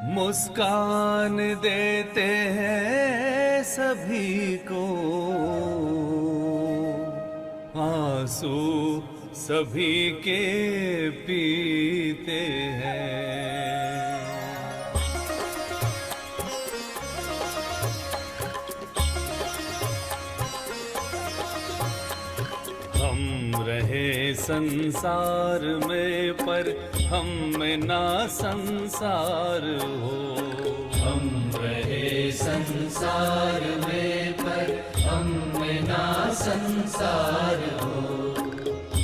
मुस्कान देते हैं सभी को, आंसू सभी के पीते हैं। हम रहे संसार में पर हम में ना संसार हो। हम रहे संसार में पर हम में ना संसार हो।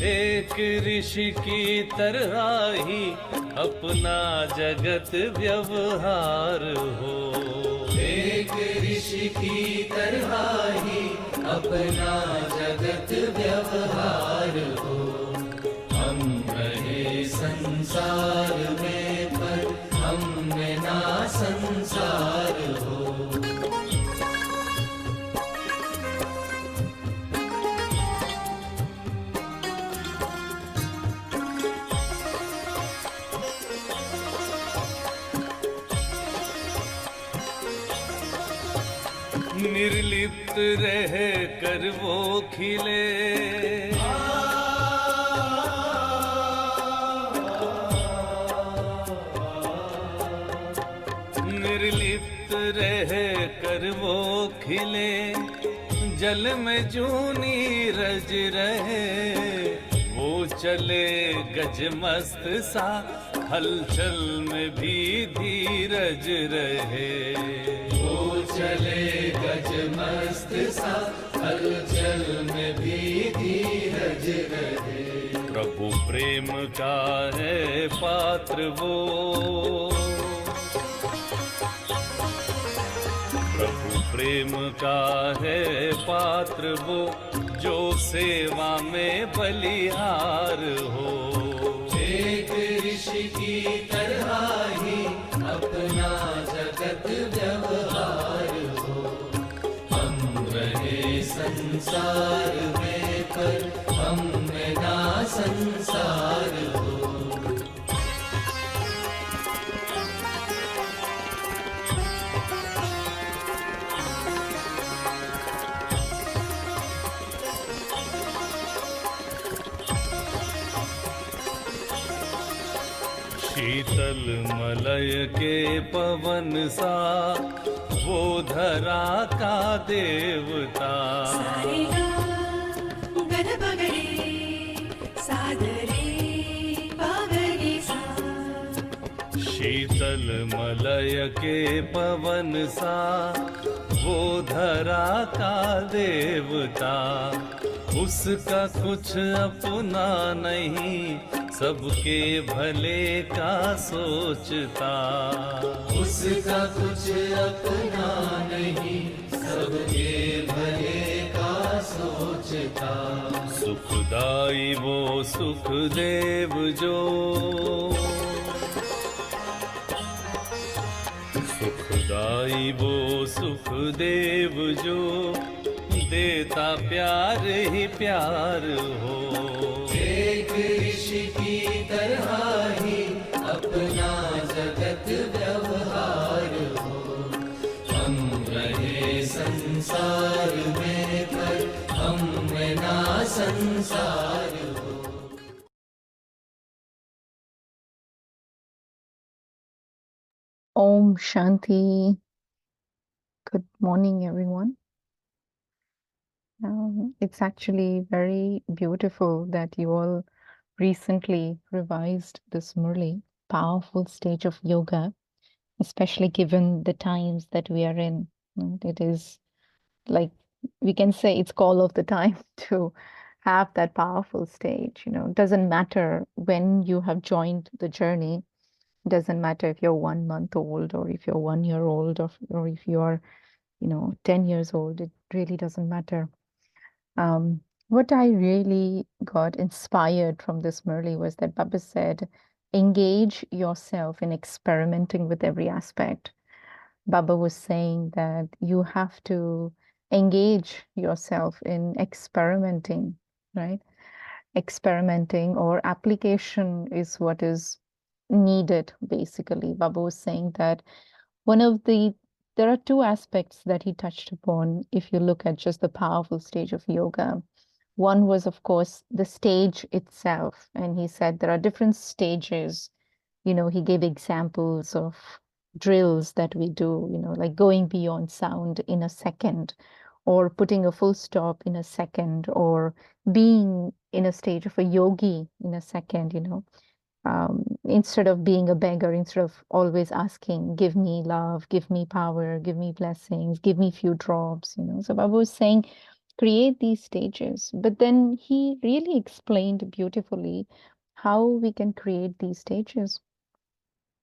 एक ऋषि की तरह ही अपना जगत व्यवहार हो। एक ऋषि की तरह ही अपना जगत व्यवहार हो। हम रहे संसार में पर हम में ना संसार हो। निर्लिप्त रह कर वो खिले, निर्लिप्त रह कर वो खिले, जल में जूनी रज रहे। वो चले गजमस्त सा, हलचल में भी धीरज रहे। वो चले गजमस्त सा, हलचल में भी धीरज रहे। प्रभु प्रेम का है पात्र वो, प्रभु प्रेम का है पात्र वो, जो सेवा में बलिहार हो। एक ऋषि की तरह ही अपना जगत व्यवहार हो। हम रहे संसार में पर हम में ना संसार हो। शीतल मलय के पवन सा, वो धरा का देवता। शीतल मलय के पवन सा, वो धरा का देवता। उसका कुछ अपना नहीं, सबके भले का सोचता। उसका कुछ अपना नहीं, सबके भले का सोचता। सुखदाई वो सुखदेव जो, सुखदाई वो सुखदेव जो, देता प्यार ही प्यार हो। एक ऋषि की तरह ही अपना जगत व्यवहार हो। हम रहे संसार में पर हम में ना संसार हो। Om Shanti. Good morning, everyone. It's actually very beautiful that you all recently revised this Murli, powerful stage of yoga, especially given the times that we are in. It is like, we can say it's call of the time to have that powerful stage. It doesn't matter when you have joined the journey. It doesn't matter if you're 1 month old or if you're 1 year old or if you're 10 years old. It really doesn't matter. What I really got inspired from this Murli was that Baba said, engage yourself in experimenting with every aspect. Baba was saying that you have to engage yourself in experimenting, right? Experimenting or application is what is needed, basically. Baba was saying that one of there are two aspects that he touched upon if you look at just the powerful stage of yoga. One was, of course, the stage itself. And he said there are different stages. He gave examples of drills that we do, like going beyond sound in a second, or putting a full stop in a second, or being in a stage of a yogi in a second, instead of being a beggar, instead of always asking, give me love, give me power, give me blessings, give me few drops. So Baba was saying, create these stages. But then he really explained beautifully how we can create these stages.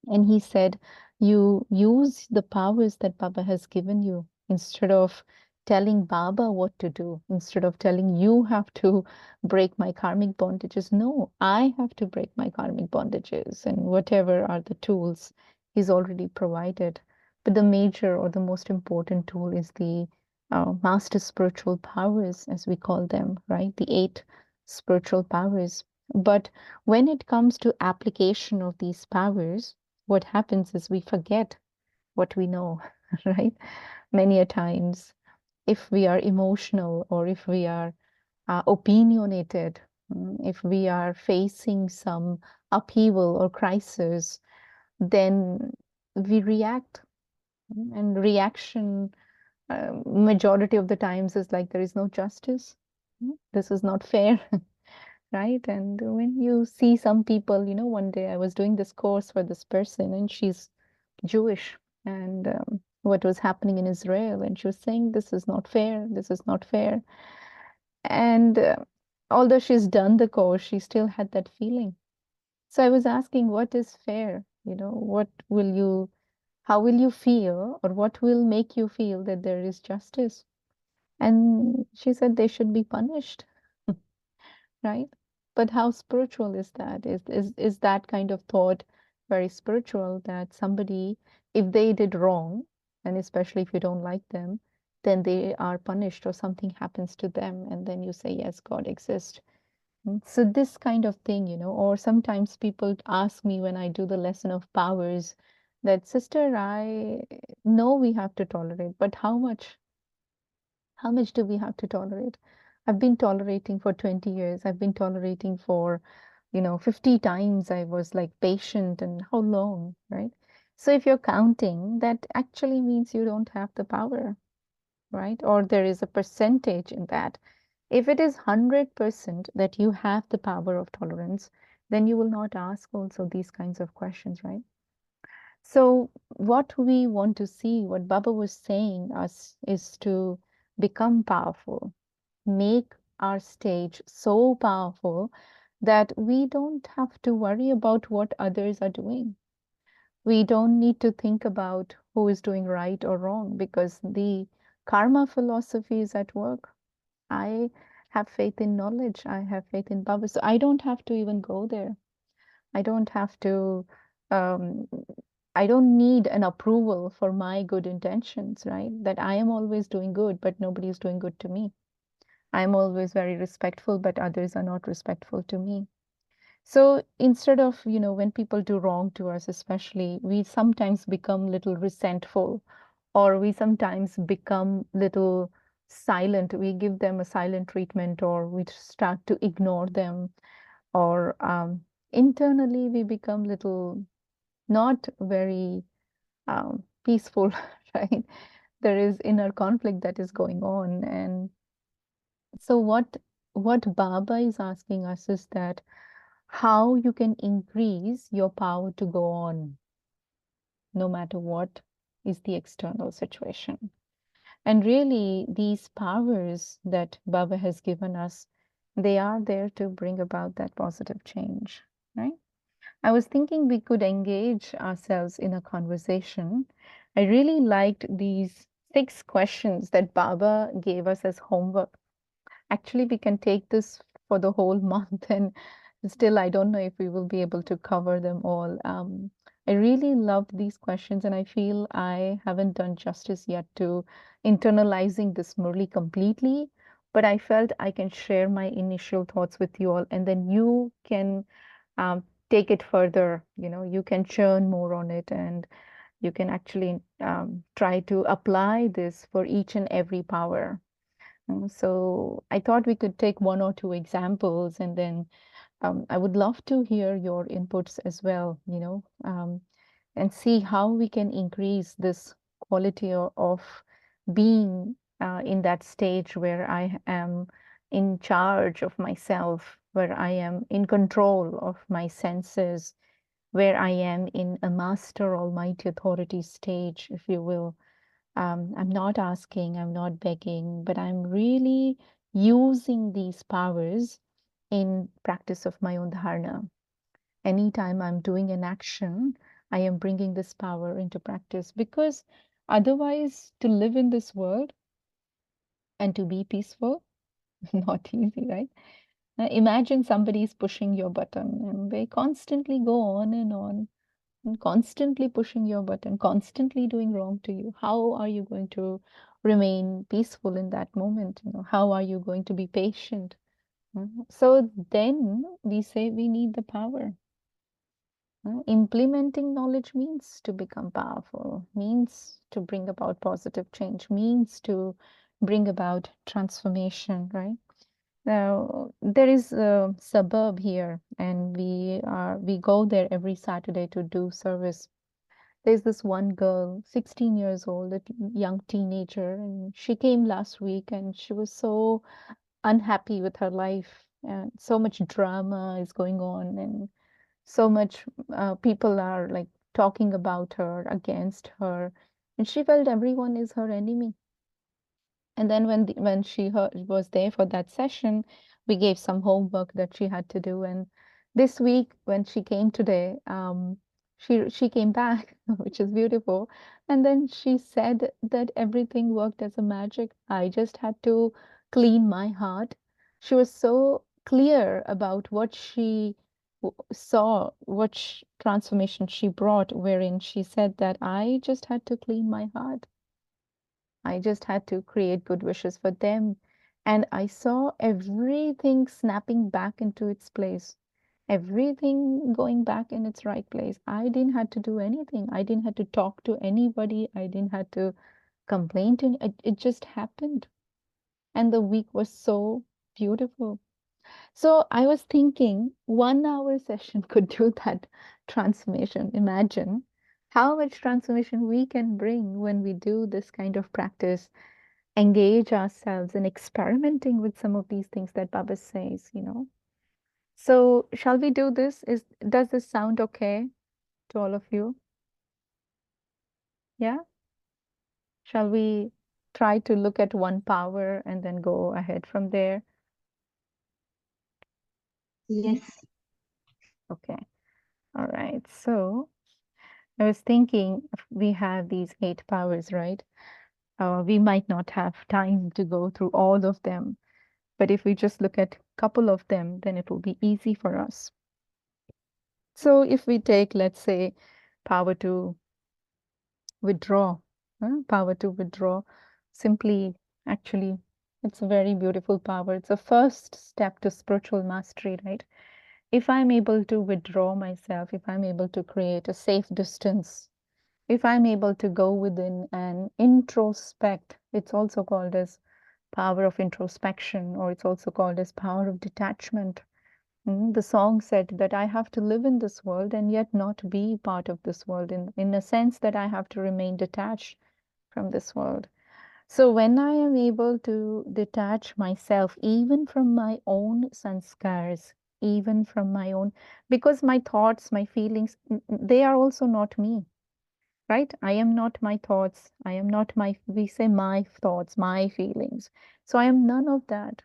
And he said, you use the powers that Baba has given you instead of telling Baba what to do, instead of telling you have to break my karmic bondages. No, I have to break my karmic bondages. And whatever are the tools he's already provided. But the major or the most important tool is the master spiritual powers, as we call them, right? The 8 spiritual powers. But when it comes to application of these powers, what happens is we forget what we know, right? Many a times, if we are emotional or if we are opinionated, if we are facing some upheaval or crisis, then we react. And reaction, majority of the times, is like there is no justice. This is not fair. Right? And when you see some people, one day I was doing this course for this person, and she's Jewish, and what was happening in Israel, and she was saying, this is not fair, this is not fair. And although she's done the course, she still had that feeling. So I was asking, what is fair? How will you feel, or what will make you feel that there is justice? And she said they should be punished. Right? But how spiritual is that? Is that kind of thought very spiritual, that somebody, if they did wrong, and especially if you don't like them, then they are punished or something happens to them, and then you say, yes, God exists. So this kind of thing, or sometimes people ask me when I do the lesson of powers that, sister, I know we have to tolerate, but how much? How much do we have to tolerate? I've been tolerating for 20 years. I've been tolerating for, 50 times. I was like patient, and how long, right? So if you're counting, that actually means you don't have the power, right? Or there is a percentage in that. If it is 100% that you have the power of tolerance, then you will not ask also these kinds of questions, right? So, what we want to see, what Baba was saying us, is to become powerful, make our stage so powerful that we don't have to worry about what others are doing. We don't need to think about who is doing right or wrong, because the karma philosophy is at work. I have faith in knowledge, I have faith in Baba, so I don't have to even go there. I don't have to, um, I don't need an approval for my good intentions, right? That I am always doing good, but nobody is doing good to me. I'm always very respectful, but others are not respectful to me. So instead of, when people do wrong to us, especially, we sometimes become little resentful, or we sometimes become little silent. We give them a silent treatment, or we start to ignore them, or internally we become little not very peaceful, right? There is inner conflict that is going on. And so what Baba is asking us is that how you can increase your power to go on, no matter what is the external situation. And really, these powers that Baba has given us, they are there to bring about that positive change, right? I was thinking we could engage ourselves in a conversation. I really liked these 6 questions that Baba gave us as homework. Actually, we can take this for the whole month, and still, I don't know if we will be able to cover them all. I really loved these questions, and I feel I haven't done justice yet to internalizing this Murli completely. But I felt I can share my initial thoughts with you all, and then you can take it further. You can churn more on it, and you can actually try to apply this for each and every power. So I thought we could take one or two examples, and then I would love to hear your inputs as well, and see how we can increase this quality of being in that stage where I am in charge of myself, where I am in control of my senses, where I am in a master almighty authority stage, if you will. I'm not asking, I'm not begging, but I'm really using these powers in practice of my own dharana. Anytime I'm doing an action, I am bringing this power into practice, because otherwise, to live in this world and to be peaceful, not easy, right? Imagine somebody is pushing your button and they constantly go on and constantly pushing your button, constantly doing wrong to you. How are you going to remain peaceful in that moment? How are you going to be patient? So then we say we need the power. Implementing knowledge means to become powerful, means to bring about positive change, means to bring about transformation, right? Now, there is a suburb here, and we go there every Saturday to do service. There's this one girl, 16 years old, a young teenager, and she came last week and she was so unhappy with her life. And so much drama is going on, and so much people are like talking about her, against her, and she felt everyone is her enemy. And then when she was there for that session, we gave some homework that she had to do. And this week, when she came today, she came back, which is beautiful. And then she said that everything worked as a magic. I just had to clean my heart. She was so clear about what she saw, what transformation she brought, wherein she said that I just had to clean my heart. I just had to create good wishes for them. And I saw everything snapping back into its place, everything going back in its right place. I didn't have to do anything. I didn't have to talk to anybody. I didn't have to complain to it just happened. And the week was so beautiful. So I was thinking 1 hour session could do that transformation. Imagine how much transformation we can bring when we do this kind of practice, engage ourselves in experimenting with some of these things that Baba says. So shall we do this? Does this sound okay to all of you? Yeah? Shall we try to look at one power and then go ahead from there? Yes. Okay. All right. So I was thinking we have these 8 powers, right? We might not have time to go through all of them, but if we just look at a couple of them, then it will be easy for us. So if we take, let's say, power to withdraw, power to withdraw, simply, actually, it's a very beautiful power. It's a first step to spiritual mastery, right? If I'm able to withdraw myself, if I'm able to create a safe distance, if I'm able to go within and introspect, it's also called as power of introspection, or it's also called as power of detachment. The song said that I have to live in this world and yet not be part of this world, in a sense that I have to remain detached from this world. So when I am able to detach myself even from my own sanskars, even from my own, because my thoughts, my feelings, they are also not me, right? I am not my thoughts. I am not we say my thoughts, my feelings. So I am none of that.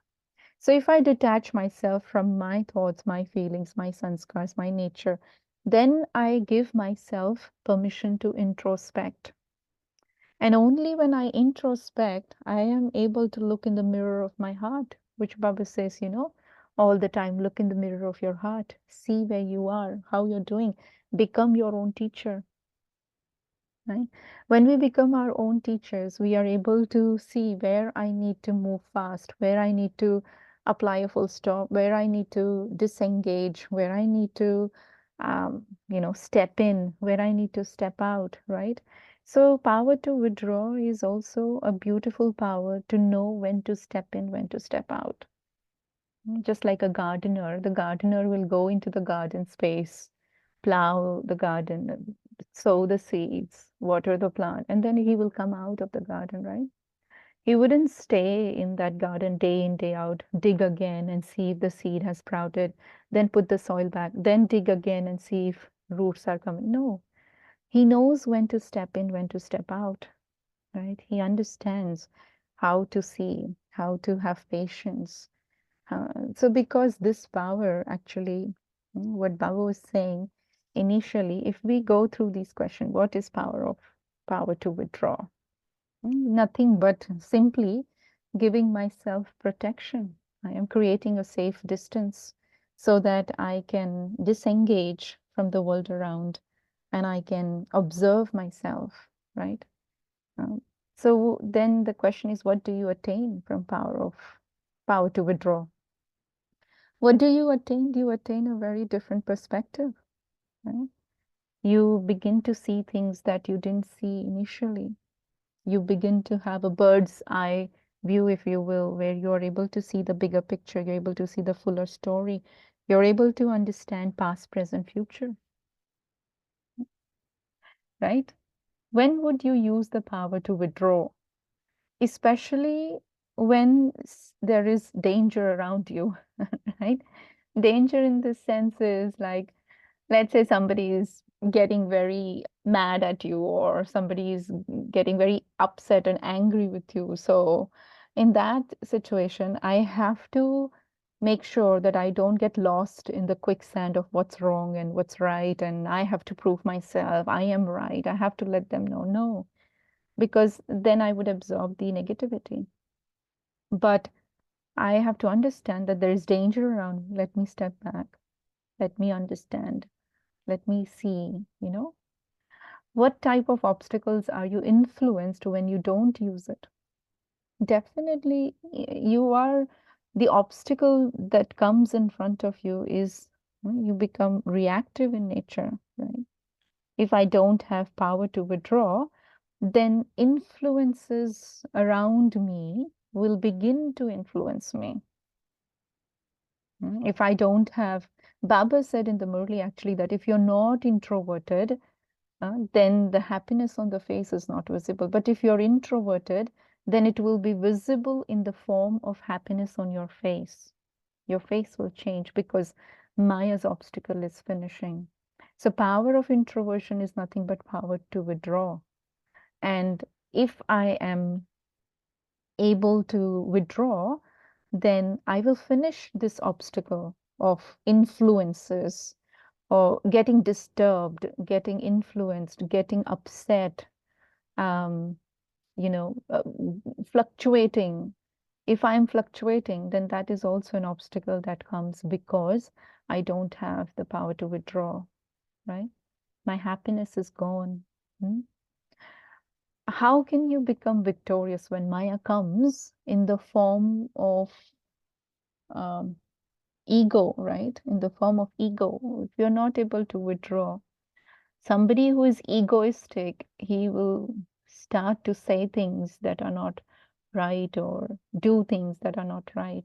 So if I detach myself from my thoughts, my feelings, my sanskars, my nature, then I give myself permission to introspect. And only when I introspect, I am able to look in the mirror of my heart, which Baba says, all the time, look in the mirror of your heart, see where you are, how you're doing, become your own teacher. Right? When we become our own teachers, we are able to see where I need to move fast, where I need to apply a full stop, where I need to disengage, where I need to step in where I need to step out, right? So power to withdraw is also a beautiful power to know when to step in, when to step out. Just like a gardener, the gardener will go into the garden space, plow the garden, sow the seeds, water the plant, and then he will come out of the garden, right? He wouldn't stay in that garden day in, day out, dig again and see if the seed has sprouted, then put the soil back, then dig again and see if roots are coming. No, he knows when to step in, when to step out, right? He understands how to see, how to have patience. So, because this power actually, what Baba was saying initially, if we go through these questions, what is power to withdraw? Nothing but simply giving myself protection. I am creating a safe distance so that I can disengage from the world around and I can observe myself, right? Um, so then the question is, what do you attain from power to withdraw? What do you attain? You attain a very different perspective, right? You begin to see things that you didn't see initially. You begin to have a bird's eye view, if you will, where you're able to see the bigger picture, you're able to see the fuller story, you're able to understand past, present, future, right? When would you use the power to withdraw? Especially when there is danger around you, right? Danger in this sense is like, let's say somebody is getting very mad at you or somebody is getting very upset and angry with you. So in that situation, I have to make sure that I don't get lost in the quicksand of what's wrong and what's right. And I have to prove myself. I am right. I have to let them know. No, because then I would absorb the negativity. But I have to understand that there is danger around. Let me step back. Let me understand. Let me see, what type of obstacles are you influenced when you don't use it? Definitely, you are the obstacle that comes in front of you is you become reactive in nature, right? If I don't have power to withdraw, then influences around me will begin to influence me. If I don't have, Baba said in the Murli actually that if you're not introverted, then the happiness on the face is not visible. But if you're introverted, then it will be visible in the form of happiness on your face. Your face will change because Maya's obstacle is finishing. So, power of introversion is nothing but power to withdraw. And if I am able to withdraw, then I will finish this obstacle of influences or getting disturbed, getting influenced, getting upset, um, fluctuating. If I'm fluctuating, then that is also an obstacle that comes because I don't have the power to withdraw, right? My happiness is gone. Hmm? How can you become victorious when Maya comes in the form of um, ego, right? In the form of ego. If you're not able to withdraw, somebody who is egoistic, he will start to say things that are not right or do things that are not right.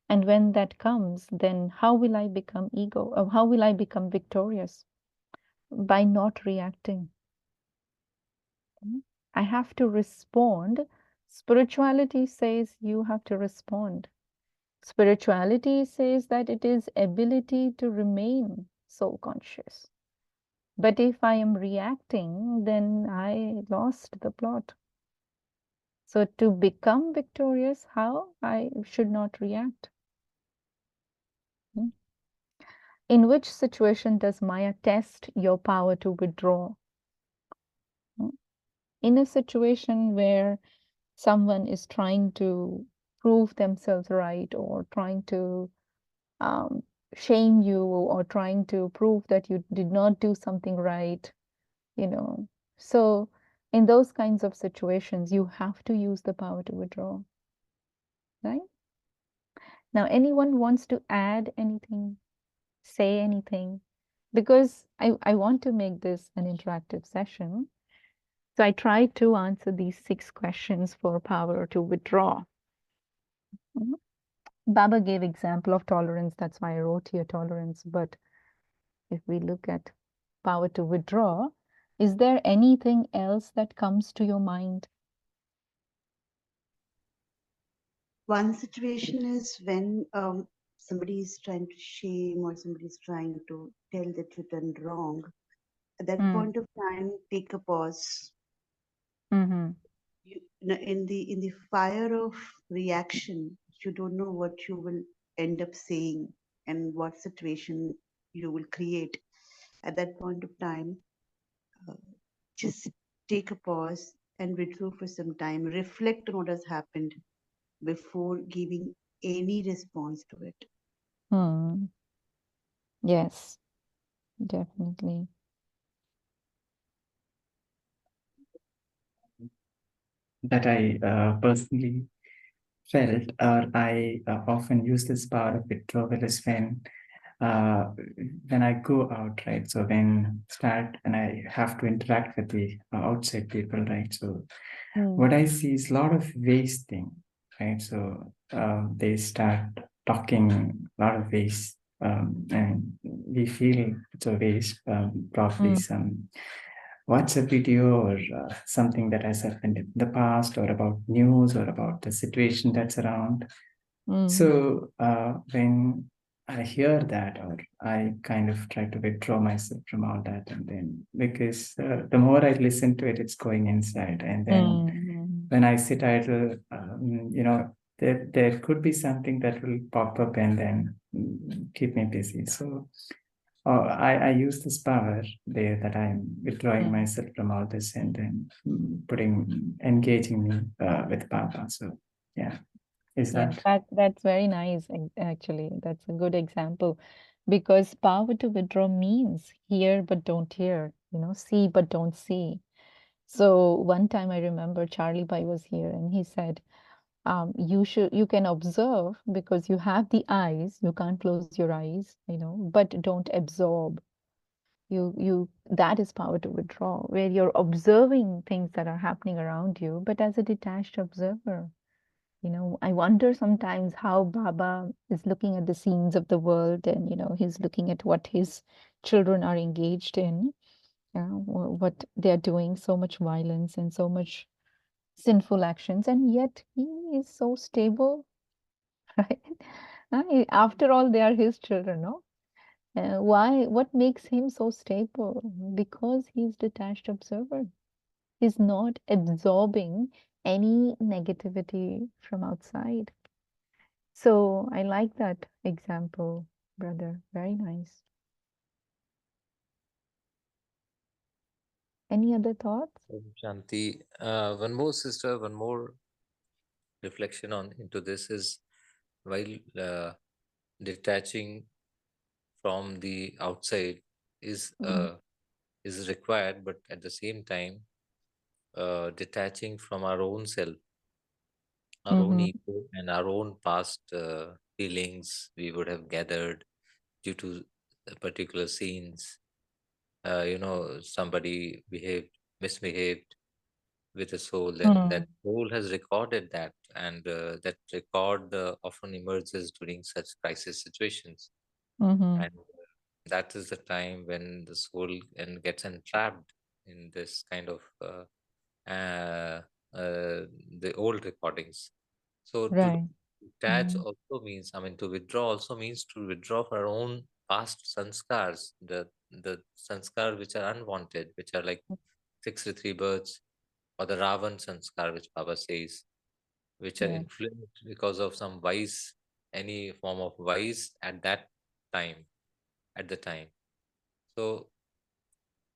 And when that comes, then how will I become ego? Or how will I become victorious? By not reacting. I have to respond. Spirituality says you have to respond. Spirituality says that it is ability to remain soul conscious. But if I am reacting, then I lost the plot. So to become victorious, how? I should not react. Hmm. In which situation does Maya test your power to withdraw? Hmm. In a situation where someone is trying to prove themselves right or trying to um, shame you or trying to prove that you did not do something right, you know. So in those kinds of situations, you have to use the power to withdraw, right? Now, anyone wants to add anything, say anything? because I want to make this an interactive session. So I tried to answer these 6 questions for power to withdraw. Mhm. Baba gave example of tolerance. That's why I wrote here tolerance. But if we look at power to withdraw, is there anything else that comes to your mind? One situation is when somebody is trying to shame or somebody is trying to tell that you've done wrong. At that Mm. point of time, take a pause. Mm-hmm. In the fire of reaction, you don't know what you will end up saying and what situation you will create. At that point of time, uh, just take a pause and withdraw for some time. Reflect on what has happened before giving any response to it. Hmm. Yes, definitely. That I personally felt, or I often use this power of withdrawal is uh, when I go out, right? So when I have to interact with the outside people, right? So Mm. what I see is a lot of wasting, right? So they start talking a lot of waste, and we feel it's a waste, probably Mm. some WhatsApp video or something that has happened in the past, or about news, or about the situation that's around. Mm. So when I hear that, or I kind of try to withdraw myself from all that, and then because the more I listen to it, it's going inside, and then Mm. when I sit idle, there could be something that will pop up and then keep me busy. So I use this power there, that I'm withdrawing Mm. myself from all this, and then engaging me with Baba. So yeah, is Yeah, that? that's very nice, actually. That's a good example because power to withdraw means hear but don't hear, see but don't see. So one time I remember Charlie Bai was here and he said, you can observe because you have the eyes, you can't close your eyes, but don't absorb. That is power to withdraw, where you're observing things that are happening around you, but as a detached observer. I wonder sometimes how Baba is looking at the scenes of the world and, he's looking at what his children are engaged in, what they're doing, so much violence and so much sinful actions, and yet he is so stable, right? After all, they are his children, no? What makes him so stable? Because he's detached observer. He's not absorbing any negativity from outside. So I like that example, brother. Very nice. Any other thoughts? Shanti, one more sister, one more reflection on into this is while detaching from the outside Mm. is required, but at the same time, detaching from our own self, our own Mm-hmm. ego, and our own past feelings we would have gathered due to particular scenes. Somebody misbehaved with a soul, then that Mm. soul has recorded that, and that record often emerges during such crisis situations. Mm-hmm. And that is the time when the soul and gets entrapped in this kind of uh, the old recordings. So to Right. detach Mm-hmm. also means, I mean, to withdraw also means to withdraw from our own past sanskars, the sanskar which are unwanted, which are like 63 births, or the Ravan sanskar, which Baba says, which are Yes. influenced because of some vice, any form of vice at that time, at the time. So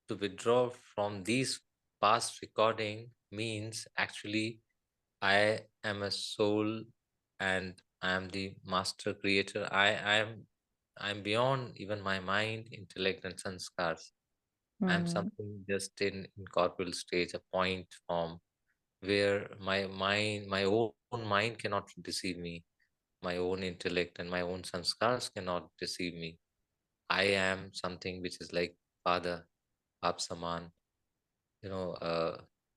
to withdraw from these past recording means actually I am a soul and I am the master creator. I'm beyond even my mind, intellect, and sanskars. I am Mm. something just in incorporeal stage, a point form where my mind, my own mind cannot deceive me, my own intellect and my own sanskars cannot deceive me. I am something which is like father, Baap Saman,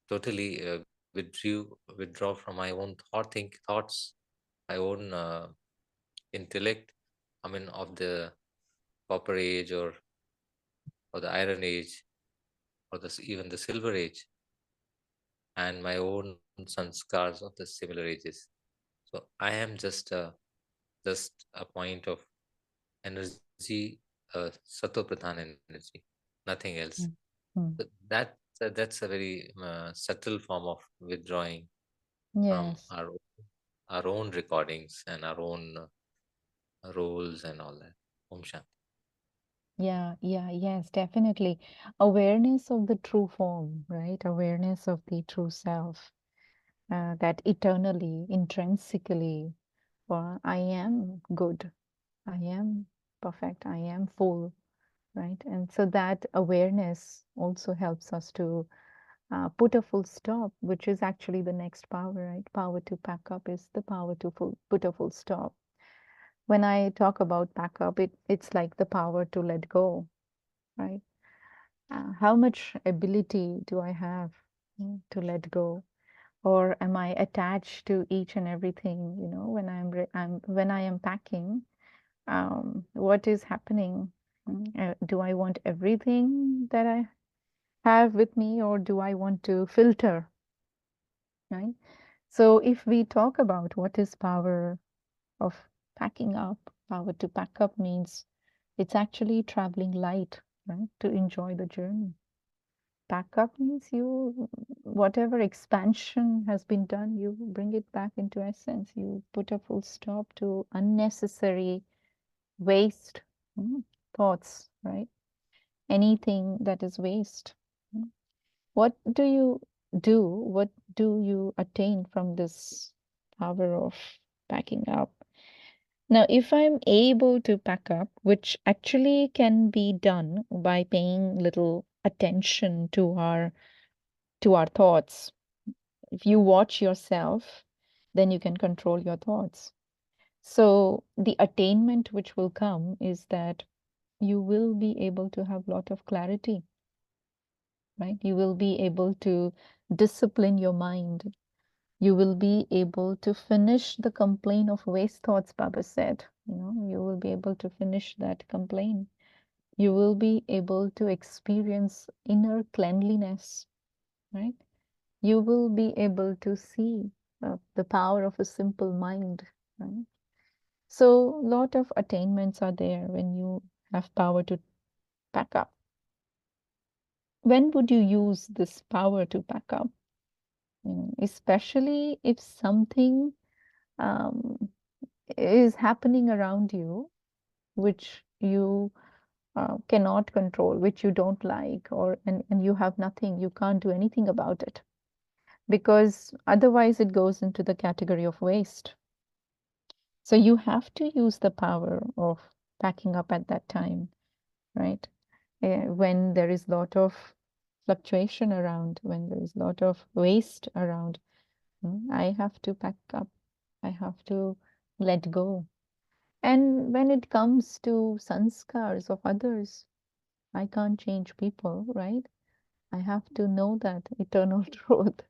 totally withdraw from my own thoughts, my own intellect. I mean, of the copper age or the iron age or even the silver age, and my own sanskars of the similar ages. So I am just a point of energy, sato pradhan energy, nothing else. Mm. So Mm. that's a very subtle form of withdrawing from Yes. our own recordings and our own roles and all that. Om Shanti. Yeah, yeah, yes, definitely. Awareness of the true form, right? Awareness of the true self, that eternally, intrinsically, I am good, I am perfect, I am full, right? And so that awareness also helps us to put a full stop, which is actually the next power, right? Power to pack up is the power to put a full stop. When I talk about pack up, it's like the power to let go, right? How much ability do I have to let go? Or am I attached to each and everything? When when I am packing, what is happening? Do I want everything that I have with me, or do I want to filter, right? So if we talk about what is power of packing up, power to pack up means it's actually traveling light, right? To enjoy the journey. Pack up means whatever expansion has been done, you bring it back into essence. You put a full stop to unnecessary waste, thoughts, right? Anything that is waste. mm. What do you do? What do you attain from this power of packing up? Now, if I'm able to pack up, which actually can be done by paying little attention to our thoughts. If you watch yourself, then you can control your thoughts. So the attainment which will come is that you will be able to have a lot of clarity, right? You will be able to discipline your mind. You will be able to finish the complaint of waste thoughts, Baba said. You will be able to finish that complaint. You will be able to experience inner cleanliness, right? You will be able to see the power of a simple mind, right? So, a lot of attainments are there when you have power to pack up. When would you use this power to pack up? Especially if something um, is happening around you which you cannot control, which you don't like, and you have nothing, you can't do anything about it, because otherwise it goes into the category of waste. So you have to use the power of packing up at that time, right? When there is a lot of fluctuation around, when there is a lot of waste around, I have to pack up. I have to let go. And when it comes to sanskars of others, I can't change people, right? I have to know that eternal truth.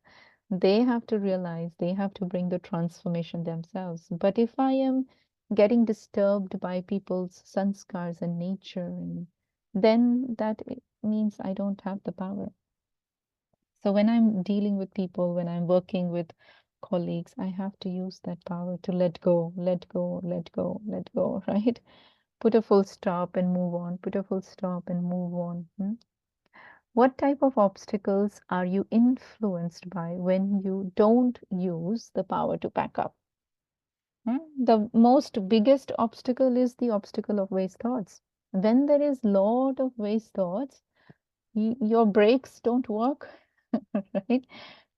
They have to realize, they have to bring the transformation themselves. But if I am getting disturbed by people's sanskars and nature, then that means I don't have the power. So when I'm dealing with people, when I'm working with colleagues, I have to use that power to let go, let go, let go, let go, right? Put a full stop and move on, put a full stop and move on. What type of obstacles are you influenced by when you don't use the power to pack up? The most biggest obstacle is the obstacle of waste thoughts. When there is lot of waste thoughts, your brakes don't work, right?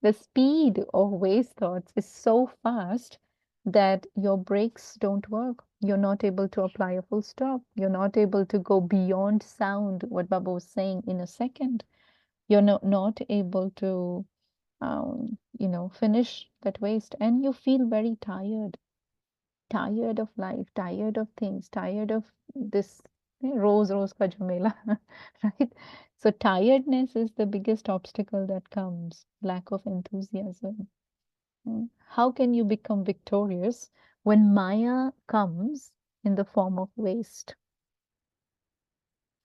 The speed of waste thoughts is so fast that your brakes don't work. You're not able to apply a full stop. You're not able to go beyond sound, what Baba was saying, in a second. You're not able to finish that waste, and you feel very tired, tired of life, tired of things, tired of this, Rose ka jhamela, right? So tiredness is the biggest obstacle that comes, lack of enthusiasm. How can you become victorious when Maya comes in the form of waste?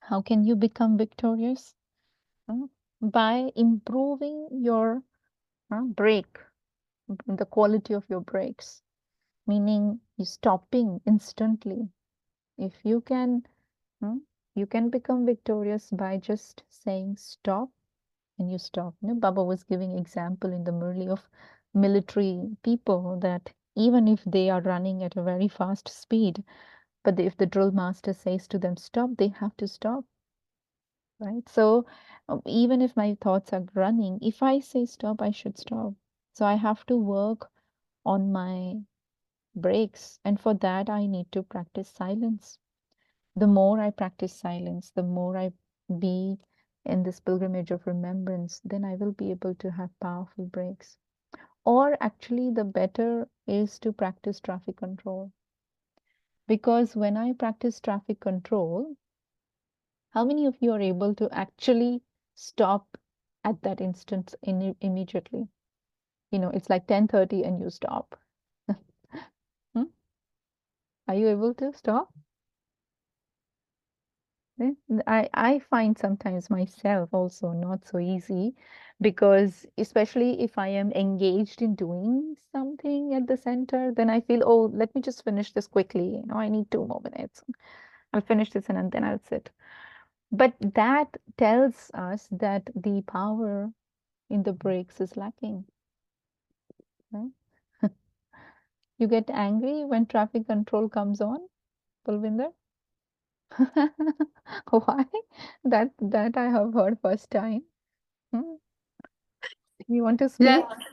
How can you become victorious? By improving your break, the quality of your breaks, meaning you stopping instantly. If you can, you can become victorious by just saying stop, and you stop. Baba was giving example in the Murli of military people that even if they are running at a very fast speed, but if the drill master says to them stop, they have to stop, right? So even if my thoughts are running, if I say stop, I should stop. So I have to work on my breaks, and for that I need to practice silence. The more I practice silence, the more I be in this pilgrimage of remembrance, then I will be able to have powerful breaks. Or actually, the better is to practice traffic control. Because when I practice traffic control, how many of you are able to actually stop at that instant immediately? It's like 10:30 and you stop. Hmm? Are you able to stop? I find sometimes myself also not so easy, because especially if I am engaged in doing something at the center, then I feel, oh, let me just finish this quickly. I need 2 more minutes. I'll finish this and then I'll sit. But that tells us that the power in the breaks is lacking. Right? You get angry when traffic control comes on, Pulvinder? Why? That I have heard first time. Hmm? You want to Yeah, speak?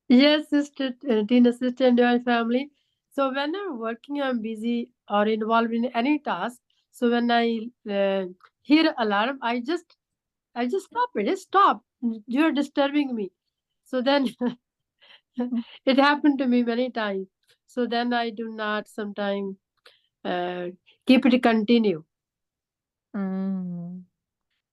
yes, sister, Tina, sister, and your family. So when I'm working, I'm busy or involved in any task. So when I hear alarm, I just stop it. Just stop. You're disturbing me. So then it happened to me many times. So then I do not sometimes uh, keep it continue. Mm.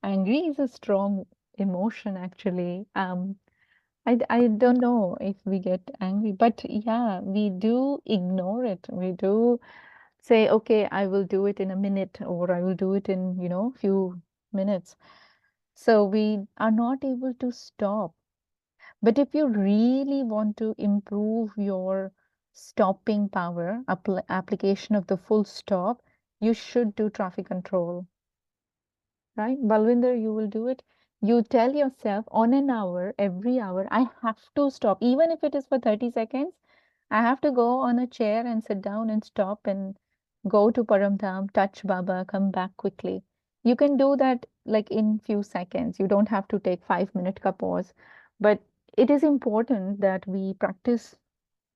Angry is a strong emotion, actually. I don't know if we get angry, but yeah, we do ignore it. We do say, okay, I will do it in a minute, or I will do it in, few minutes. So we are not able to stop. But if you really want to improve your stopping power, application of the full stop, you should do traffic control, right? Balwinder, you will do it. You tell yourself on an hour, every hour, I have to stop, even if it is for 30 seconds. I have to go on a chair and sit down and stop and go to Paramdham, touch Baba, come back quickly. You can do that like in few seconds. You don't have to take 5 minute ka pause. But it is important that we practice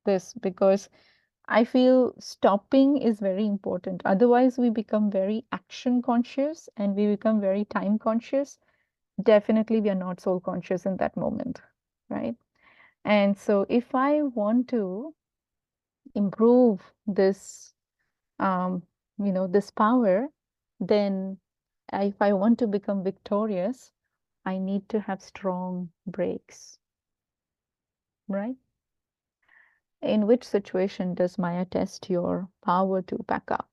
this, because I feel stopping is very important. Otherwise, we become very action conscious and we become very time conscious. Definitely, we are not soul conscious in that moment, right? And so, if I want to improve this, this power, then if I want to become victorious, I need to have strong breaks, right? In which situation does Maya test your power to back up?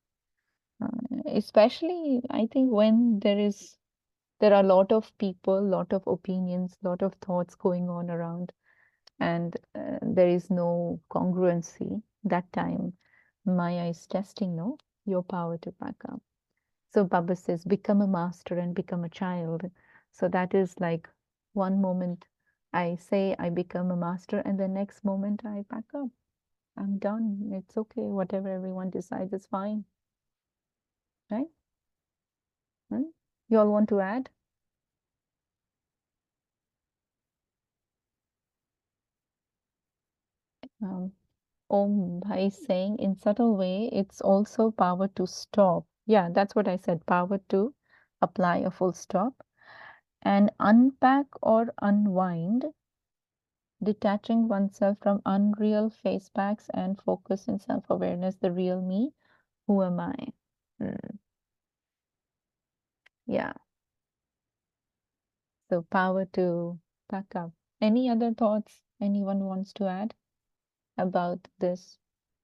Especially, I think when there are a lot of people, lot of opinions, lot of thoughts going on around, and there is no congruency. That time, Maya is testing, no, your power to back up. So Baba says, become a master and become a child. So that is like one moment I say I become a master, and the next moment I back up. I'm done. It's okay. Whatever everyone decides is fine. Right? Hmm? You all want to add? Om Bhai is saying in subtle way, it's also power to stop. Yeah, that's what I said. Power to apply a full stop and unpack or unwind, detaching oneself from unreal face packs and focus in self-awareness, the real me. Who am I? Hmm. Yeah. So power to pack up. Any other thoughts anyone wants to add about this?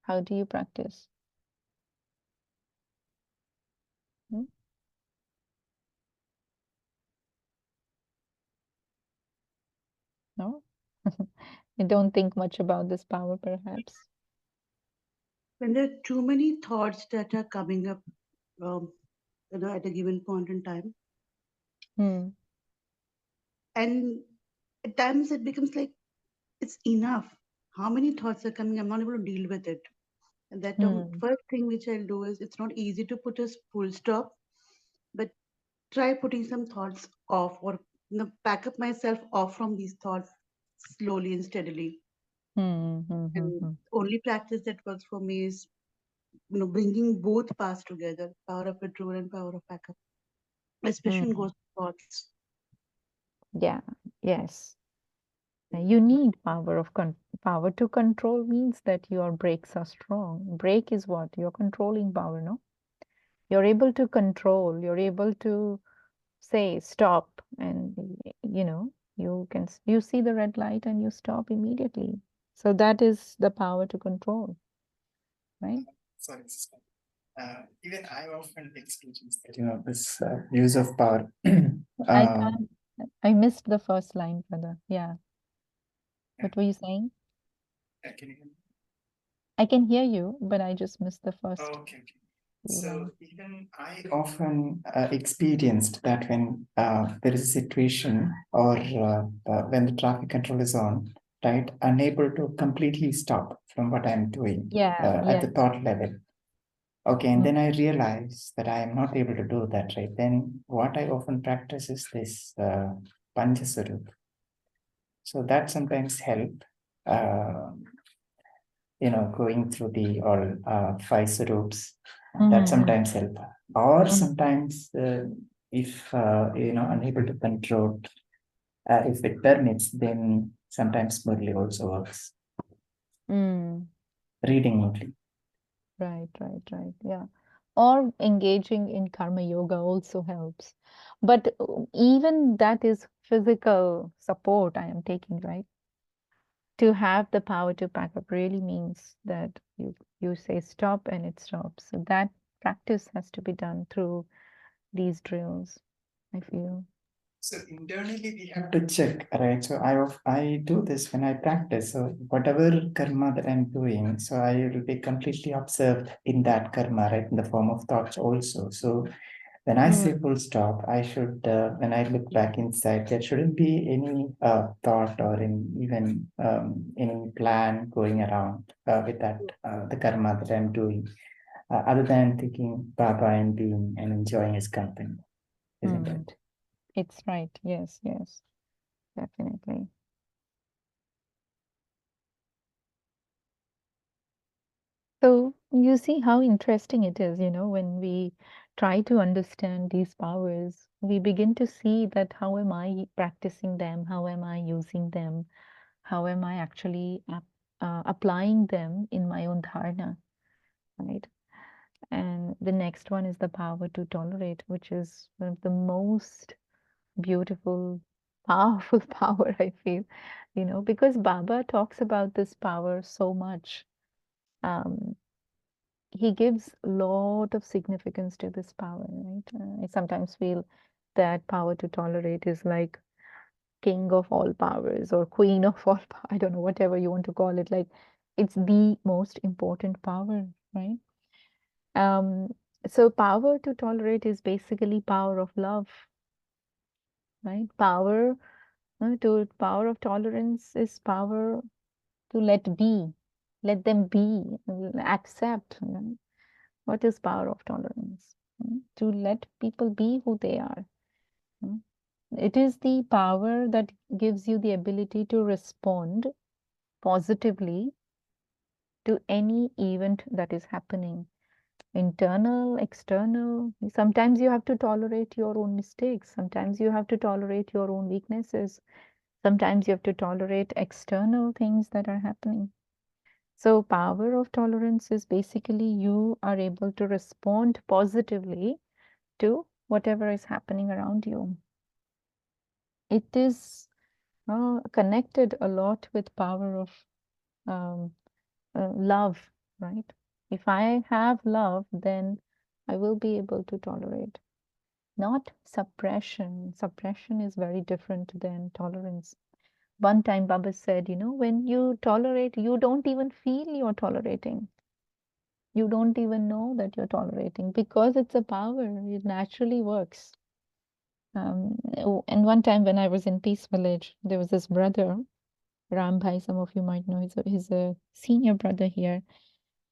How do you practice? Hmm? No? You don't think much about this power, perhaps? When there are too many thoughts that are coming up, at a given point in time, Hmm. and at times it becomes like it's enough. How many thoughts are coming? I'm not able to deal with it. And that Hmm. first thing which I'll do is it's not easy to put a full stop, but try putting some thoughts off or pack up myself off from these thoughts slowly and steadily. Hmm. Hmm. Hmm. And Hmm. only practice that works for me is bringing both paths together, power of withdrawal and power of backup, especially in Hmm. ghost thoughts. Yeah. Yes. You need power of power to control means that your brakes are strong. Brake is what? Your controlling power, no? You're able to control, you're able to say stop, and you can you see the red light and you stop immediately. So that is the power to control, right? Sorry, sister. Even I often experience that, this use of power. I uh, can't, I missed the first line, brother. Yeah. Yeah. What were you saying? Can you hear me? I can hear you, but I just missed the first Okay. few So lines. even I often experienced that when there is a situation or when the traffic control is on, right, unable to completely stop from what I'm doing Yeah, at the yes. thought level. Okay, and Mm, then I realize that I am not able to do that, right? Then what I often practice is this Panchasarup. So that sometimes help. Uh, going through the all five groups, that mm, sometimes help. Or mm, sometimes, if unable to control, if it permits, then sometimes Murli also works. mm. Reading only. Right, right, right. Yeah. Or engaging in karma yoga also helps. But even that is physical support I am taking, right? To have the power to pack up really means that you say stop and it stops. So that practice has to be done through these drills, I feel. So internally we have to check, right? So I do this when I practice. So whatever karma that I'm doing, so I will be completely observed in that karma, right? In the form of thoughts also. So when I say Mm, full stop, I should, when I look back inside, there shouldn't be any thought or even any plan going around with that, the karma that I'm doing, other than thinking Baba and being and enjoying his company, isn't mm. it? It's right. Yes, yes, definitely. So you see how interesting it is, when we try to understand these powers, we begin to see that how am I practicing them? How am I using them? How am I actually applying them in my own dharana, right? And the next one is the power to tolerate, which is one of the most beautiful, powerful power, I feel, because Baba talks about this power so much. Um, he gives a lot of significance to this power, right? I sometimes feel that power to tolerate is like king of all powers or queen of all power. I don't know, whatever you want to call it. Like it's the most important power, right? Um, so power to tolerate is basically power of love, right? Power of tolerance is power to let them be, accept. What is power of tolerance? To let people be who they are. Mm. It is the power that gives you the ability to respond positively to any event that is happening, internal, external. Sometimes you have to tolerate your own mistakes. Sometimes you have to tolerate your own weaknesses. Sometimes you have to tolerate external things that are happening. So, power of tolerance is basically you are able to respond positively to whatever is happening around you. It is connected a lot with power of um, love, right? If I have love, then I will be able to tolerate. Not suppression. Suppression is very different than tolerance. One time Baba said, when you tolerate, you don't even feel you're tolerating. You don't even know that you're tolerating because it's a power. It naturally works. And one time when I was in Peace Village, there was this brother, Ram Bhai, some of you might know, he's a senior brother here.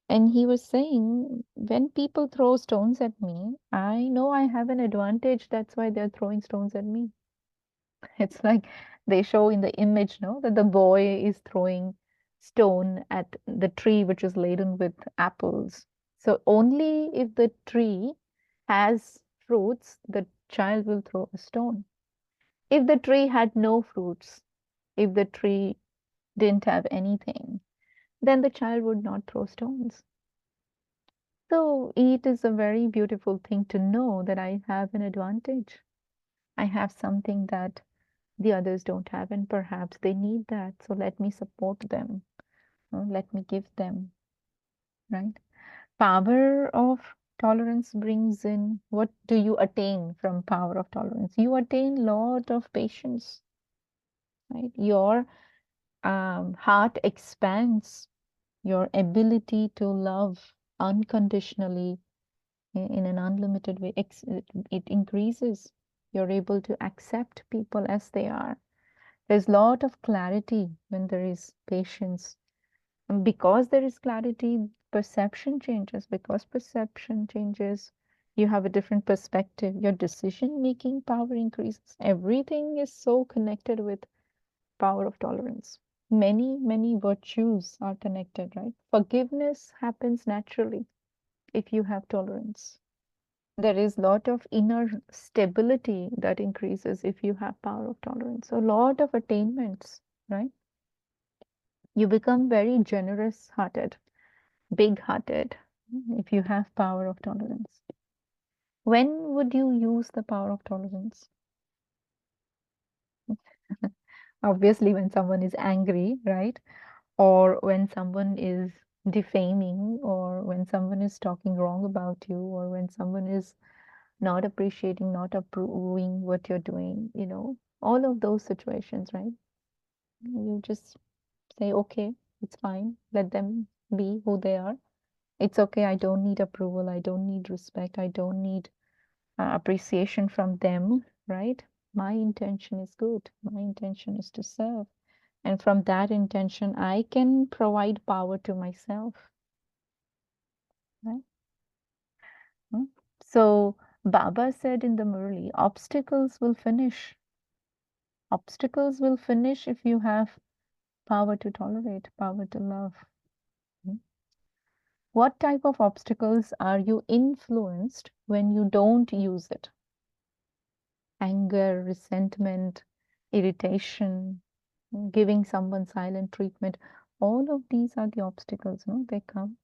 And he was saying, when people throw stones at me, I know I have an advantage. That's why they're throwing stones at me. It's like they show in the image, no, that the boy is throwing stone at the tree which is laden with apples. So only if the tree has fruits, the child will throw a stone. If the tree had no fruits, if the tree didn't have anything, then the child would not throw stones. So it is a very beautiful thing to know that I have an advantage. I have something that the others don't have, and perhaps they need that. So let me support them. Let me give them, right? Power of tolerance brings in, what do you attain from power of tolerance? You attain lot of patience, right? Your heart expands, your ability to love unconditionally in an unlimited way, it increases. You're able to accept people as they are. There's a lot of clarity when there is patience. And because there is clarity, perception changes. Because perception changes, you have a different perspective. Your decision-making power increases. Everything is so connected with power of tolerance. Many, many virtues are connected, right? Forgiveness happens naturally if you have tolerance. There is a lot of inner stability that increases if you have power of tolerance. So a lot of attainments, right? You become very generous hearted, big hearted if you have power of tolerance. When would you use the power of tolerance? Obviously, when someone is angry, right? Or when someone is defaming, or when someone is talking wrong about you, or when someone is not appreciating, not approving what you're doing, all of those situations, right? You just say, okay, it's fine. Let them be who they are. It's okay. I don't need approval. I don't need respect. I don't need appreciation from them, right? My intention is good. My intention is to serve. And from that intention, I can provide power to myself, right? So Baba said in the Murli, obstacles will finish. Obstacles will finish if you have power to tolerate, power to love. What type of obstacles are you influenced when you don't use it? Anger, resentment, irritation, giving someone silent treatment. All of these are the obstacles, no? They come.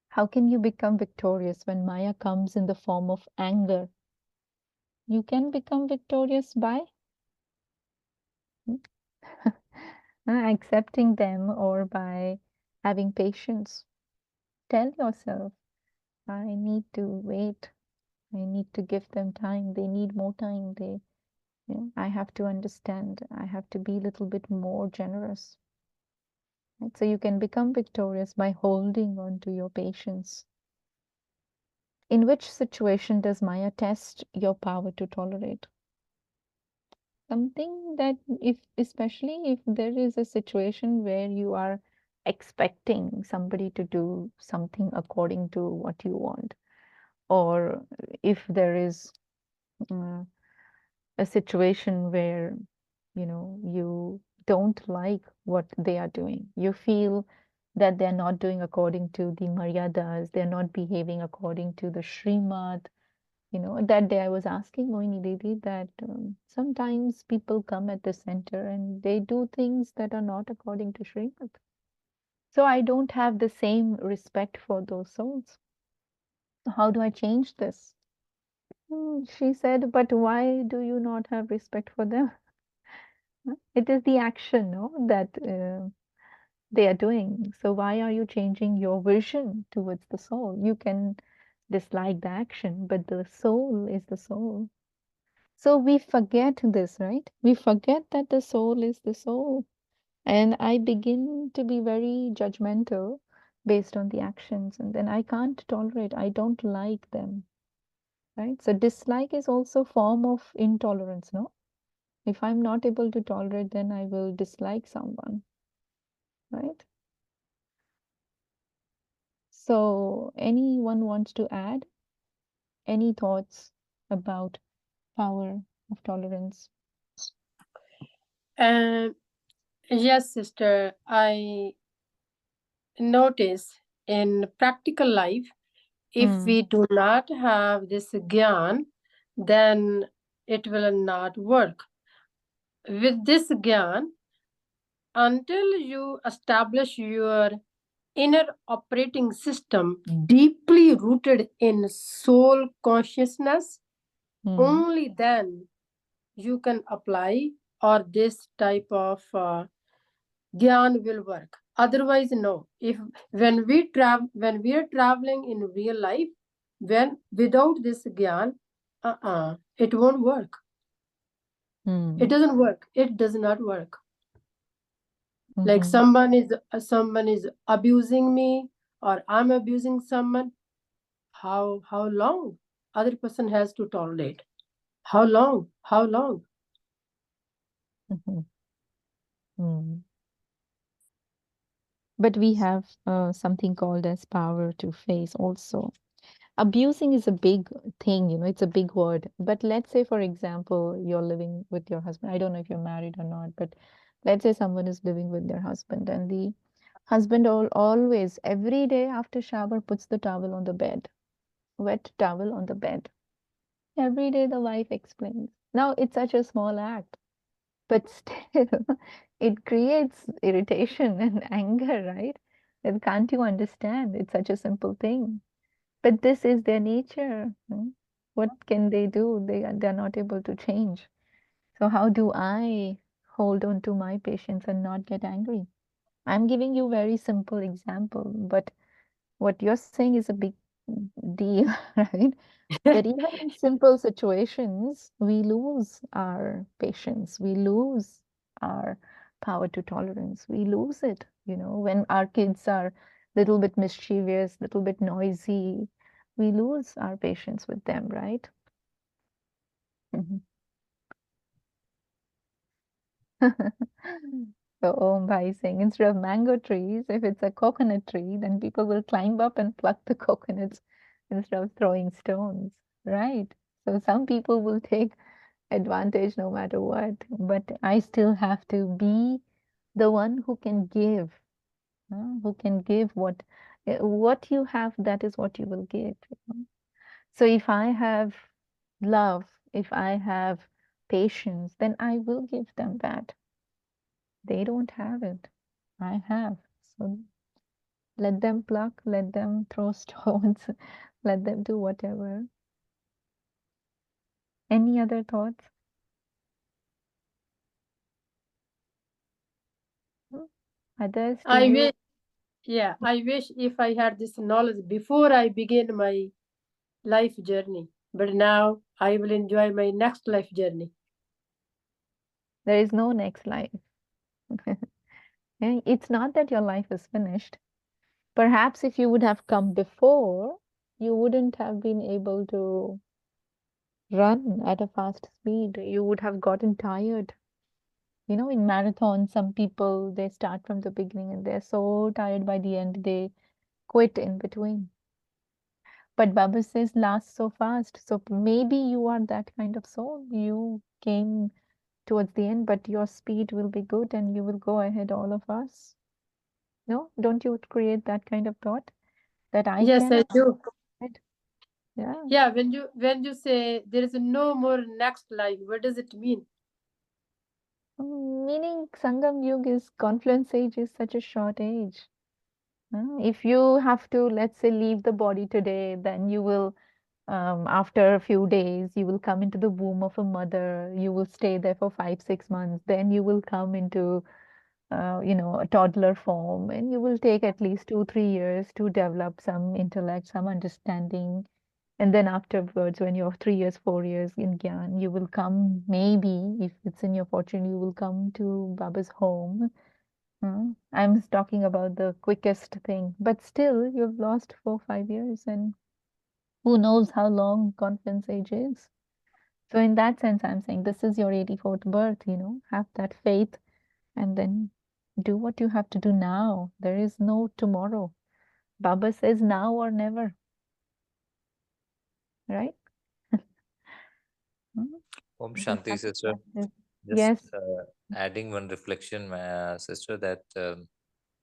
How can you become victorious when Maya comes in the form of anger? You can become victorious by accepting them or by having patience. Tell yourself, I need to wait. I need to give them time. They need more time. I have to understand. I have to be a little bit more generous. Right? So you can become victorious by holding on to your patience. In which situation does Maya test your power to tolerate? Something that, especially if there is a situation where you are expecting somebody to do something according to what you want, or if there is uh, a situation where you don't like what they are doing, you feel that they're not doing according to the maryadas, they're not behaving according to the Srimad. That day I was asking Moini Didi that sometimes people come at the center and they do things that are not according to Srimad. So I don't have the same respect for those souls. How do I change this? She said, but why do you not have respect for them? It is the action, no, that they are doing. So why are you changing your vision towards the soul? You can dislike the action, but the soul is the soul. So we forget this, right? We forget that the soul is the soul. And I begin to be very judgmental based on the actions, and then I can't tolerate, I don't like them, right? So dislike is also a form of intolerance, no? If I'm not able to tolerate, then I will dislike someone, right? So anyone wants to add any thoughts about power of tolerance? Yes, sister. I notice in practical life, if we do not have this gyan, then it will not work. With this gyan, until you establish your inner operating system deeply rooted in soul consciousness, only then you can apply or this type of gyan will work. Otherwise, no. If when we are traveling in real life, when without this gyan, it won't work. It doesn't work. It does not work. Like someone is abusing me, or I'm abusing someone. How long other person has to tolerate? How long? How long? But we have something called as power to face also. Abusing is a big thing, you know, it's a big word. But let's say, for example, you're living with your husband. I don't know if you're married or not, but let's say someone is living with their husband, and the husband always, every day after shower, puts the towel on the bed, wet towel on the bed. Every day the wife explains. Now, it's such a small act, but still, it creates irritation and anger, right? And can't you understand? It's such a simple thing. But this is their nature. What can they do? They're not able to change. So how do I hold on to my patience and not get angry? I'm giving you very simple example, but what you're saying is a big deal, right? That even in simple situations, we lose our patience, we lose our power to tolerance, we lose it, you know, when our kids are little bit mischievous, little bit noisy, we lose our patience with them, right? So Om Bhai is saying instead of mango trees, if it's a coconut tree, then people will climb up and pluck the coconuts instead of throwing stones, right? So some people will take advantage no matter what, but I still have to be the one who can give, who can give what you have, that is what you will give. So if I have love, if I have patience, then I will give them that. They don't have it. I have. So let them pluck, let them throw stones, let them do whatever. Any other thoughts? Others, do I you? wish, I wish if I had this knowledge before I begin my life journey. But now I will enjoy my next life journey. There is no next life. It's not that your life is finished. Perhaps if you would have come before, you wouldn't have been able to run at a fast speed. You would have gotten tired. You know, in marathon, some people they start from the beginning and they're so tired by the end, they quit in between. But Baba says last so fast. So maybe you are that kind of soul. You came towards the end, but your speed will be good and you will go ahead all of us. No, don't you create that kind of thought that I Yes, I can? do. Yeah. Yeah, when you say there is no more next life, what does it mean? Meaning Sangam Yuga is confluence age is such a short age. If you have to, let's say, leave the body today, then you will, after a few days, you will come into the womb of a mother. You will stay there for 5, 6 months. Then you will come into, a toddler form, and you will take at least 2, 3 years to develop some intellect, some understanding. And then afterwards, when you're 3 years, 4 years in Gyan, you will come, maybe, if it's in your fortune, you will come to Baba's home. I'm talking about the quickest thing, but still, you've lost 4, 5 years, and who knows how long Conference age is. So, in that sense, I'm saying this is your 84th birth, have that faith and then do what you have to do now. There is no tomorrow. Baba says now or never, right? Om You Shanti, have to sister. practice. Just Yes. adding one reflection, sister, that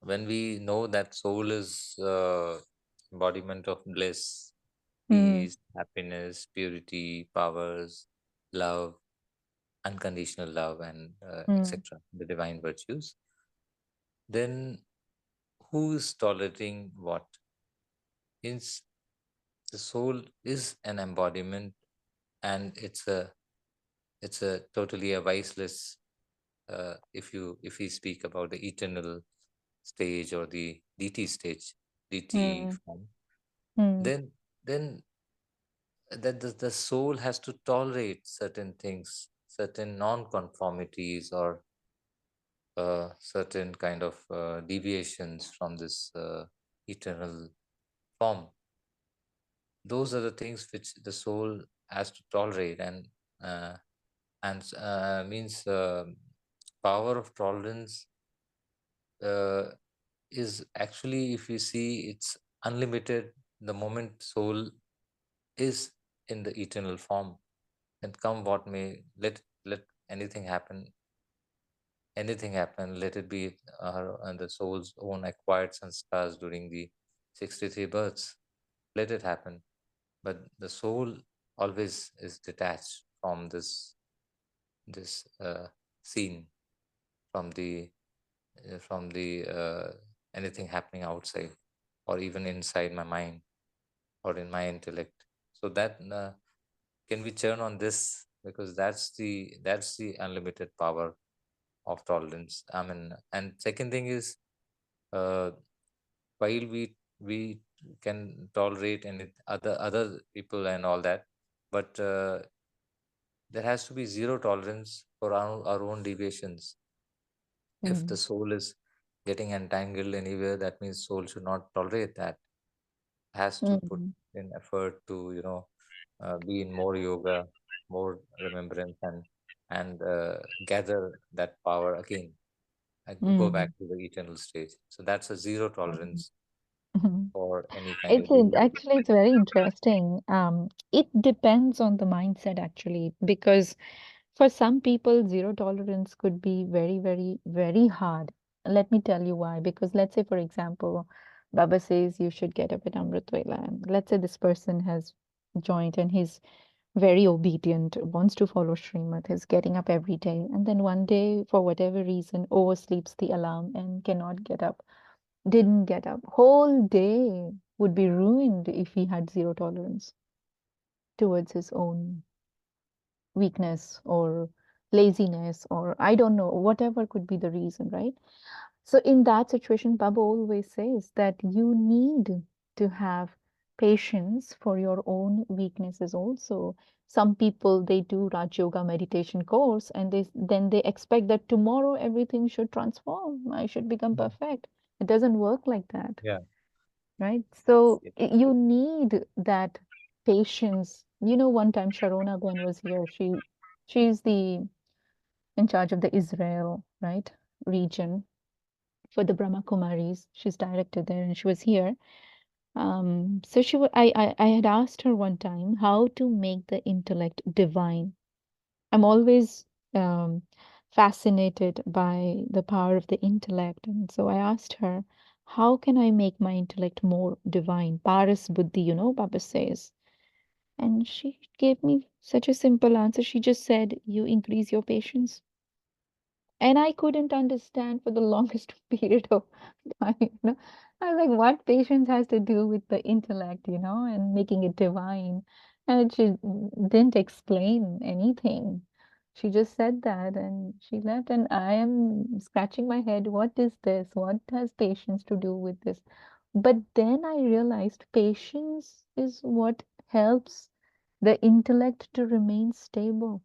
when we know that soul is embodiment of bliss, Mm, peace, happiness, purity, powers, love, unconditional love, and mm, etc., the divine virtues, then who is tolerating what? Means the soul is an embodiment, and it's a totally a viceless. If we speak about the eternal stage or the DT stage, DT mm, form, mm, then that the soul has to tolerate certain things, certain non-conformities, or certain kind of deviations from this eternal form. Those are the things which the soul has to tolerate, uh, and means power of tolerance is actually, if you see, it's unlimited the moment soul is in the eternal form. And come what may, let anything happen, let it be her and the soul's own acquired sanskars during the 63 births, let it happen. But the soul always is detached from this scene, from the anything happening outside or even inside my mind or in my intellect. So that can we churn on this, because that's the unlimited power of tolerance. I mean, and second thing is, uh, while we can tolerate any other people and all that, but there has to be zero tolerance for our own deviations. If the mm, soul is getting entangled anywhere, that means soul should not tolerate that. Has to put mm, in effort to be in more yoga, more remembrance, and gather that power again and go back mm, to the eternal stage. So that's a zero mm. tolerance for any kind It's of deviation. actually it's very interesting. It depends on the mindset actually, because for some people, zero tolerance could be very, very, very hard. Let me tell you why. Because let's say, for example, Baba says you should get up at Amrit Vela, and let's say this person has joined and he's very obedient, wants to follow Srimad, is getting up every day, and then one day, for whatever reason, oversleeps the alarm and cannot get up, didn't get up. Whole day would be ruined if he had zero tolerance towards his own weakness or laziness, or I don't know, whatever could be the reason, right? So in that situation, Baba always says that you need to have patience for your own weaknesses also. Some people, they do Rajyoga meditation course, and then they expect that tomorrow everything should transform. I should become Mm. perfect. It doesn't work like that, Yeah. right? So Yes. you need that patience. One time Sharona Ben was here. She's the in charge of the Israel, right, region for the Brahma Kumaris. She's director there, and she was here. So I had asked her one time how to make the intellect divine. I'm always fascinated by the power of the intellect, and so I asked her, how can I make my intellect more divine? Paras Buddhi, Baba says. And she gave me such a simple answer. She just said, you increase your patience. And I couldn't understand for the longest period of time. I was like, what patience has to do with the intellect, and making it divine? And she didn't explain anything. She just said that and she left. And I am scratching my head. What is this? What has patience to do with this? But then I realized patience is what helps the intellect to remain stable.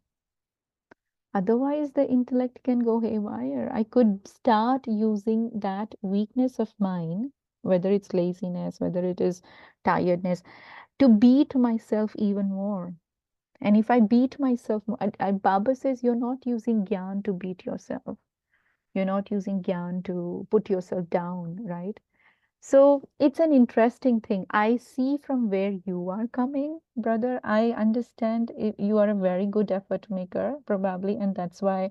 Otherwise, the intellect can go haywire. I could start using that weakness of mine, whether it's laziness, whether it is tiredness, to beat myself even more. And if I beat myself more, Baba says you're not using gyan to beat yourself. You're not using gyan to put yourself down, right? So it's an interesting thing. I see from where you are coming, brother. I understand you are a very good effort maker, probably, and that's why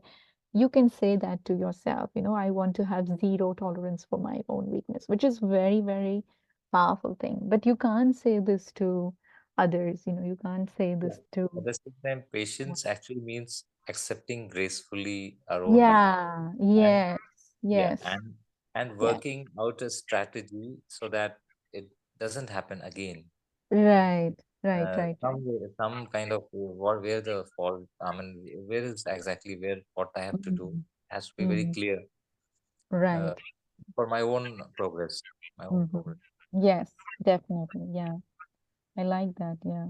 you can say that to yourself. I want to have zero tolerance for my own weakness, which is very, very powerful thing. But you can't say this to others. You can't say Yeah. this At to. the same time, patience actually means accepting gracefully our own weakness Yeah, and yes, yeah, yes, and yes. working out a strategy so that it doesn't happen again. Right, right, right, right. Some kind of what where the fault, I mean, where is exactly where what I have to do Mhm, has to be very mhm. clear uh, Right. for my own progress, my own progress. Yes, definitely. Yeah, I like that. Yeah.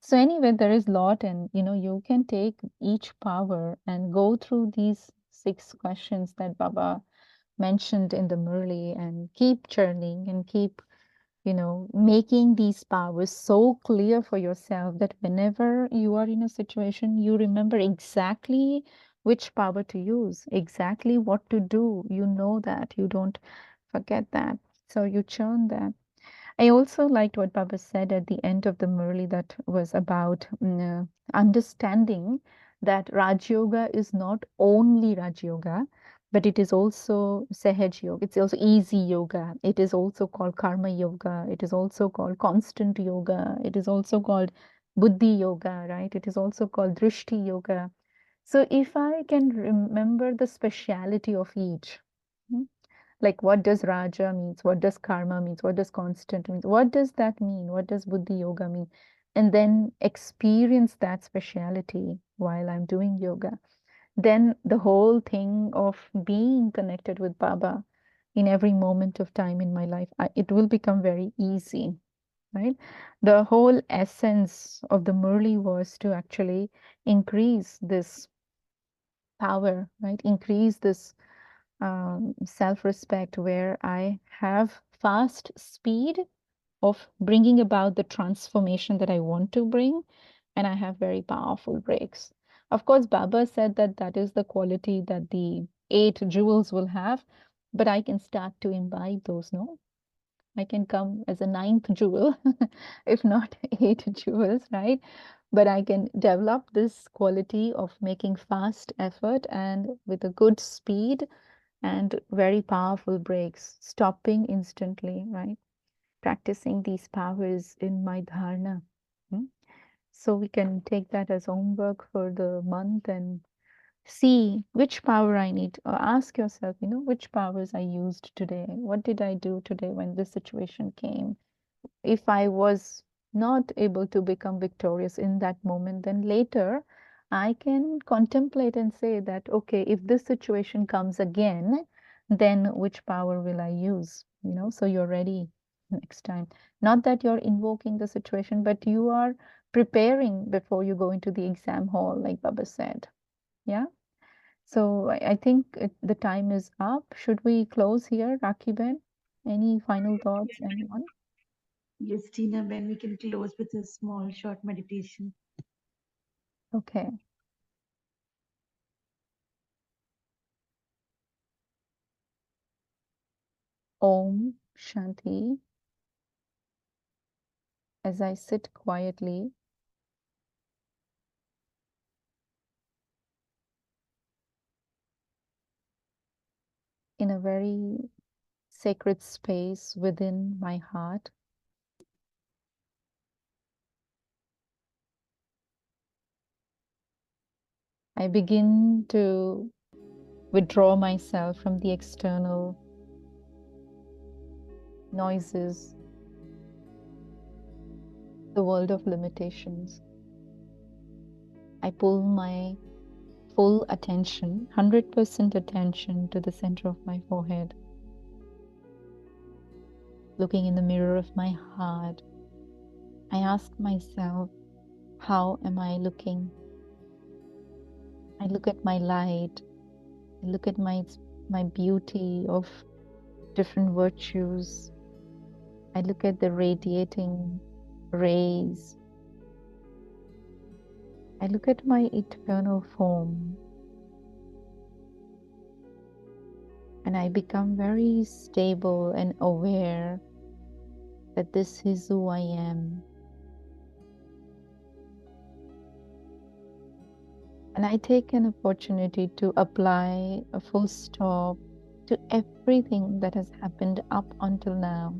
So anyway, there is lot, and you can take each power and go through these 6 questions that Baba mentioned in the Murli and keep churning and keep, making these powers so clear for yourself that whenever you are in a situation, you remember exactly which power to use, exactly what to do. You know that. You don't forget that. So you churn that. I also liked what Baba said at the end of the Murli that was about understanding that Raj Yoga is not only Raj Yoga, but it is also Sahaj Yoga. It's also easy yoga. It is also called Karma Yoga. It is also called constant yoga. It is also called Buddhi Yoga, right? It is also called Drishti Yoga. So if I can remember the speciality of each, hmm, like what does raja means, what does karma means, what does constant means, what does that mean, what does buddhi yoga mean, and then experience that speciality while I'm doing yoga, then the whole thing of being connected with Baba in every moment of time in my life, it will become very easy, right? The whole essence of the Murli was to actually increase this power, right? Increase this self-respect where I have fast speed of bringing about the transformation that I want to bring, and I have very powerful breaks. Of course, Baba said that that is the quality that the 8 jewels will have, but I can start to imbibe those, no? I can come as a 9th jewel, if not 8 jewels, right? But I can develop this quality of making fast effort and with a good speed and very powerful breaks, stopping instantly, right? Practicing these powers in my dharana. Hmm? So we can take that as homework for the month and see which power I need. Or ask yourself, which powers I used today? What did I do today when this situation came? If I was not able to become victorious in that moment, then later I can contemplate and say that, okay, if this situation comes again, then which power will I use? So you're ready next time. Not that you're invoking the situation, but you are preparing before you go into the exam hall, like Baba said. Yeah. So I think the time is up. Should we close here, Rakiben? Any final thoughts, anyone? Yes, Tina, when we can close with a small short meditation. Okay. Om Shanti. As I sit quietly, in a very sacred space within my heart, I begin to withdraw myself from the external noises, the world of limitations. I pull my full attention, 100% attention to the center of my forehead. Looking in the mirror of my heart, I ask myself, how am I looking? I look at my light. I look at my beauty of different virtues. I look at the radiating rays. I look at my eternal form. And I become very stable and aware that this is who I am. And I take an opportunity to apply a full stop to everything that has happened up until now.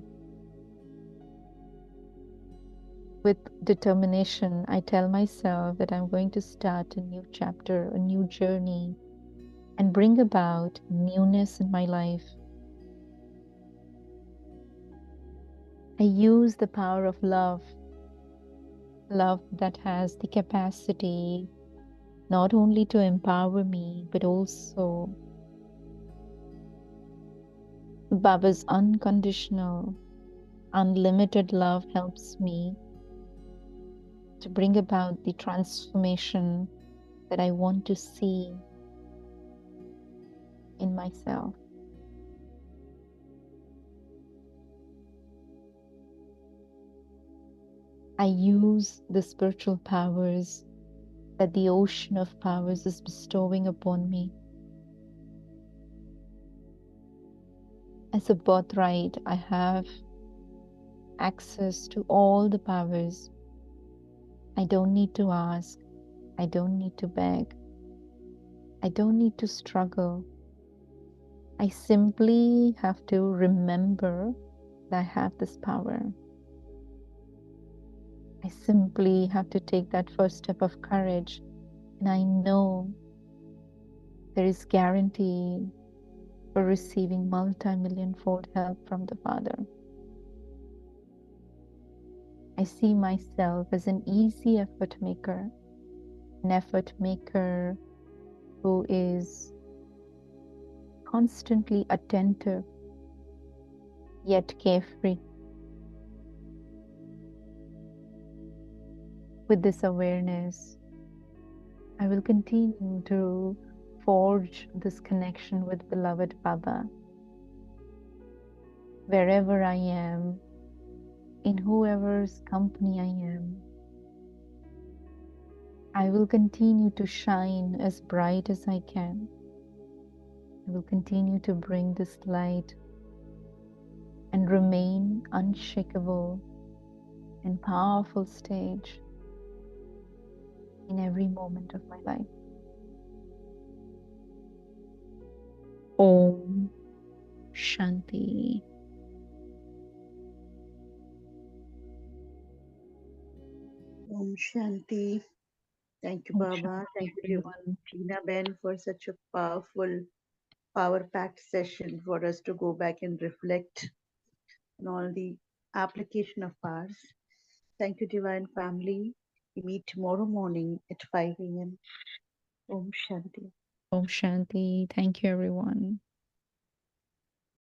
With determination, I tell myself that I'm going to start a new chapter, a new journey, and bring about newness in my life. I use the power of love, love that has the capacity not only to empower me, but also Baba's unconditional, unlimited love helps me to bring about the transformation that I want to see in myself. I use the spiritual powers that the ocean of powers is bestowing upon me. As a birthright, I have access to all the powers. I don't need to ask. I don't need to beg. I don't need to struggle. I simply have to remember that I have this power. I simply have to take that first step of courage, and I know there is guarantee for receiving multi-million-fold help from the Father. I see myself as an easy effort maker, an effort maker who is constantly attentive, yet carefree. With this awareness, I will continue to forge this connection with beloved Baba. Wherever I am, in whoever's company I am, I will continue to shine as bright as I can. I will continue to bring this light and remain unshakable and powerful stage in every moment of my life. Om Shanti. Om Shanti. Thank you, Om Baba. Shanti, Thank you, everyone. Tina Ben, for such a powerful, power-packed session for us to go back and reflect on all the application of ours. Thank you, Divine Family. We meet tomorrow morning at 5 a.m. Om Shanti. Om Shanti. Thank you, everyone.